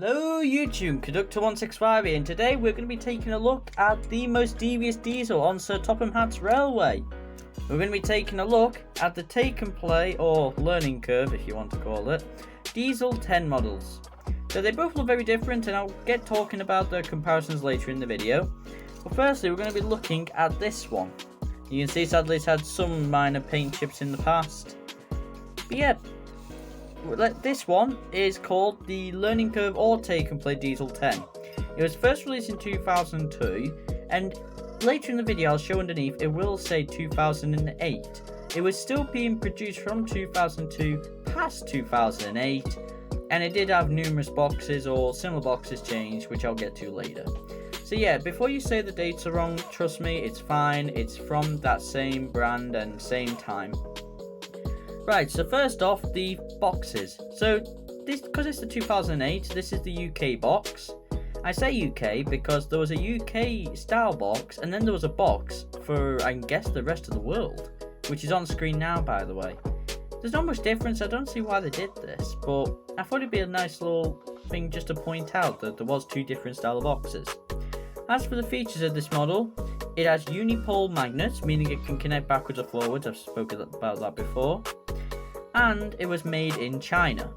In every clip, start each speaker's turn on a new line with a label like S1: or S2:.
S1: Hello YouTube, Conductor165 here, and today we're going to be taking a look at the most devious diesel on Sir Topham Hatt's Railway. We're going to be taking a look at the take and play, or learning curve if you want to call it, Diesel 10 models. So they both look very different, and I'll get talking about their comparisons later in the video. But firstly, we're going to be looking at this one. You can see sadly it's had some minor paint chips in the past. But yeah, this one is called the Learning Curve or Take and Play Diesel 10. It was first released in 2002, and later in the video I'll show underneath it will say 2008. It was still being produced from 2002 past 2008, and it did have numerous boxes or similar boxes changed, which I'll get to later. So yeah, before you say the dates are wrong, trust me, it's fine. It's from that same brand and same time. Right, so first off, the boxes. So this, because it's the 2008, this is the UK box. I say UK because there was a UK style box, and then there was a box for, I guess, the rest of the world, which is on screen now, by the way. There's not much difference. I don't see why they did this, but I thought it'd be a nice little thing just to point out that there was two different style of boxes. As for the features of this model, it has unipole magnets, meaning it can connect backwards or forwards. I've spoken about that before. And it was made in China.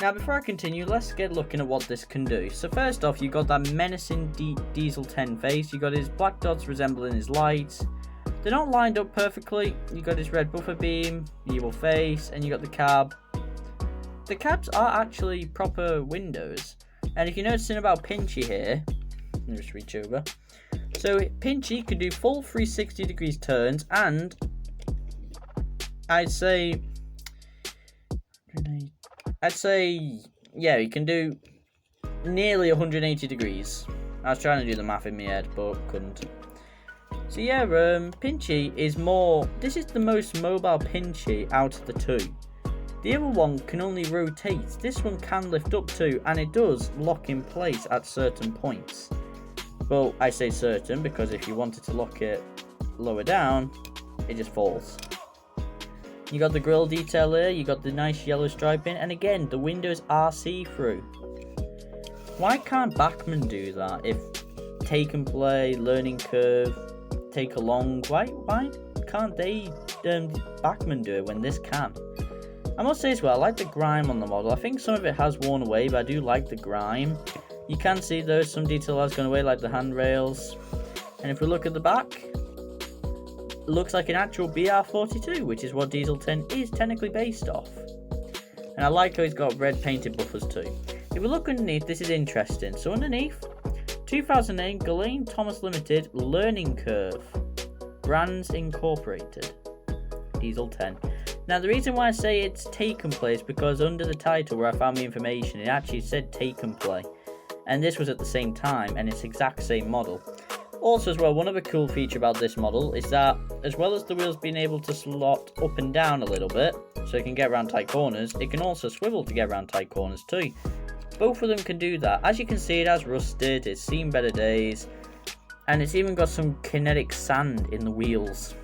S1: Now before I continue, let's get looking at what this can do. So first off, you got that menacing Diesel 10 face. You got his black dots resembling his lights. They're not lined up perfectly. You got his red buffer beam, evil face, and you got the cab. The cabs are actually proper windows. And if you're noticing about Pinchy here, let me just reach over. So Pinchy can do full 360 degrees turns, and I'd say, yeah, you can do nearly 180 degrees. I was trying to do the math in my head, but couldn't. So yeah, Pinchy is more, this is the most mobile Pinchy out of the two. The other one can only rotate. This one can lift up to, and it does lock in place at certain points. Well, I say certain because if you wanted to lock it lower down, it just falls. You got the grille detail here, you got the nice yellow striping, and again, the windows are see-through. Why can't Bachmann do that? If Take and Play, Learning Curve, Take Along, why can't they, Bachmann do it when this can? I must say as well, I like the grime on the model. I think some of it has worn away, but I do like the grime. You can see there's some detail has gone away, like the handrails. And if we look at the back, it looks like an actual BR42, which is what Diesel 10 is technically based off. And I like how he's got red painted buffers too. If we look underneath, this is interesting. So underneath, 2008 Ghislaine Thomas Limited Learning Curve, Brands Incorporated, Diesel 10. Now the reason why I say it's Take and Play is because under the title where I found the information, it actually said Take and Play. And this was at the same time, and it's the exact same model. Also as well, one other cool feature about this model is that as well as the wheels being able to slot up and down a little bit, so it can get around tight corners, it can also swivel to get around tight corners too. Both of them can do that. As you can see, it has rusted, it's seen better days, and it's even got some kinetic sand in the wheels.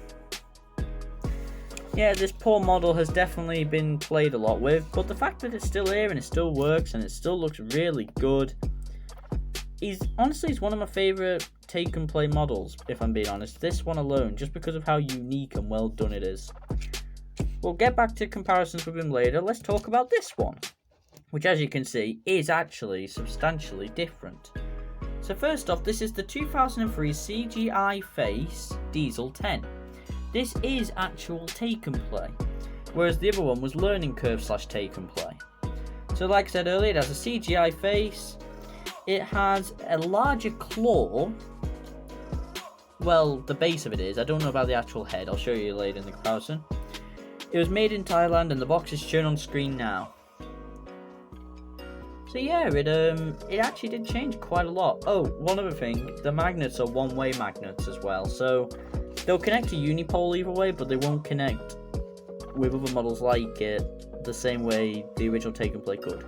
S1: Yeah, this poor model has definitely been played a lot with, but the fact that it's still here and it still works and it still looks really good, honestly, it's one of my favourite Take and Play models, if I'm being honest. This one alone, just because of how unique and well done it is. We'll get back to comparisons with him later. Let's talk about this one, which as you can see, is actually substantially different. So first off, this is the 2003 CGI Face Diesel 10. This is actual Take and Play, whereas the other one was Learning Curve / Take and Play. So like I said earlier, it has a CGI face. It has a larger claw. Well, the base of it is. I don't know about the actual head. I'll show you later in the comparison. It was made in Thailand, and the box is shown on screen now. So yeah, it actually did change quite a lot. Oh, one other thing. The magnets are one-way magnets as well. So they'll connect to unipole either way, but they won't connect with other models like it the same way the original Take and Play could.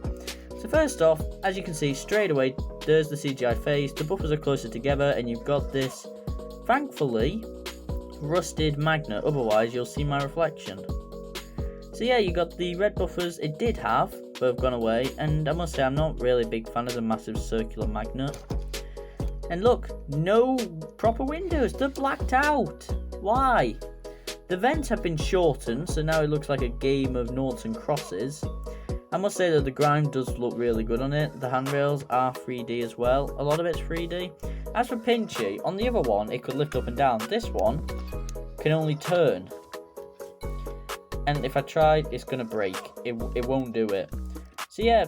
S1: So first off, as you can see straight away, there's the CGI face, the buffers are closer together, and you've got this, thankfully, rusted magnet, otherwise you'll see my reflection. So yeah, you got the red buffers it did have, but have gone away, and I must say I'm not really a big fan of the massive circular magnet. And look, no proper windows, they're blacked out. Why? The vents have been shortened, so now it looks like a game of noughts and crosses. I must say that the ground does look really good on it. The handrails are 3D as well. A lot of it's 3D. As for Pinchy, on the other one, it could lift up and down. This one can only turn. And if I try, it's going to break. It won't do it. So yeah,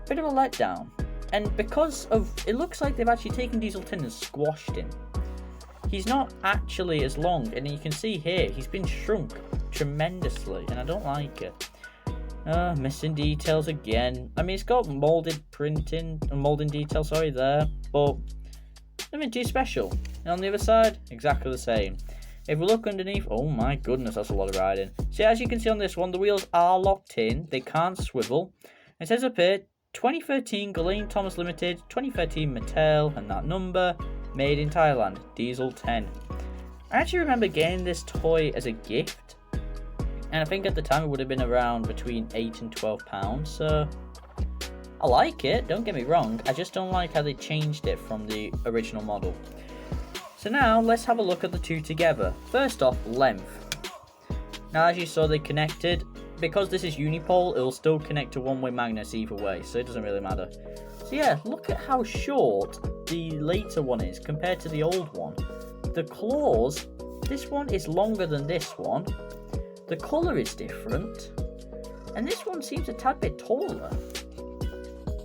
S1: bit of a letdown. And because of, it looks like they've actually taken Diesel 10 and squashed him. He's not actually as long, and you can see here, he's been shrunk tremendously, and I don't like it. Missing details again. I mean, it's got molding detail, sorry, there, but nothing too special. And on the other side, exactly the same. If we look underneath, oh my goodness, that's a lot of riding. So as you can see on this one, the wheels are locked in, they can't swivel. It says up here, 2013 Ghislaine Thomas Limited, 2013 Mattel, and that number, made in Thailand, Diesel 10. I actually remember getting this toy as a gift, and I think at the time it would have been around between £8 and £12, so I like it, don't get me wrong, I just don't like how they changed it from the original model. So now, let's have a look at the two together. First off, length. Now as you saw, they connected. Because this is unipole, it will still connect to one-way magnets either way, so it doesn't really matter. So yeah, look at how short the later one is compared to the old one. The claws, this one is longer than this one. The colour is different. And this one seems a tad bit taller.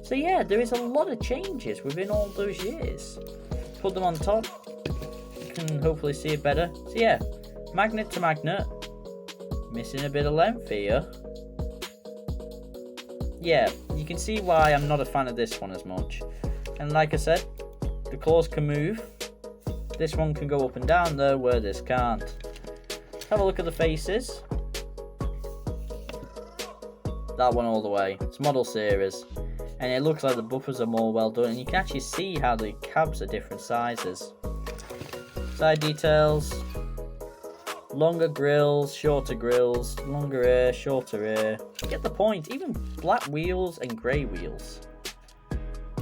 S1: So yeah, there is a lot of changes within all those years. Put them on top. You can hopefully see it better. So yeah, magnet to magnet. Missing a bit of length here. Yeah, you can see why I'm not a fan of this one as much. And like I said, the claws can move. This one can go up and down though, where this can't. Have a look at the faces. That one all the way. It's model series. And it looks like the buffers are more well done. And you can actually see how the cabs are different sizes. Side details. Longer grills, shorter grills, longer rear, shorter rear. You get the point. Even black wheels and grey wheels.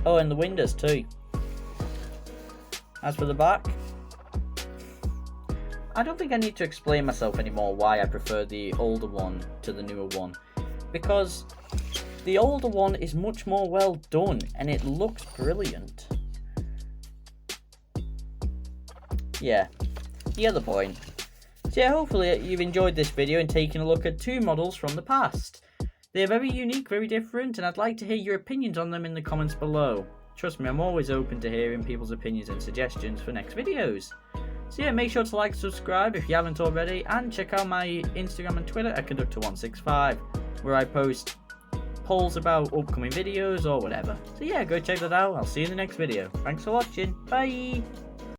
S1: Oh, and the windows too. As for the back, I don't think I need to explain myself anymore why I prefer the older one to the newer one. Because the older one is much more well done and it looks brilliant. Yeah, you get the point. So yeah, hopefully you've enjoyed this video and taken a look at two models from the past. They are very unique, very different, and I'd like to hear your opinions on them in the comments below. Trust me, I'm always open to hearing people's opinions and suggestions for next videos. So yeah, make sure to like, subscribe if you haven't already, and check out my Instagram and Twitter at Conductor165, where I post polls about upcoming videos or whatever. So yeah, go check that out. I'll see you in the next video. Thanks for watching. Bye!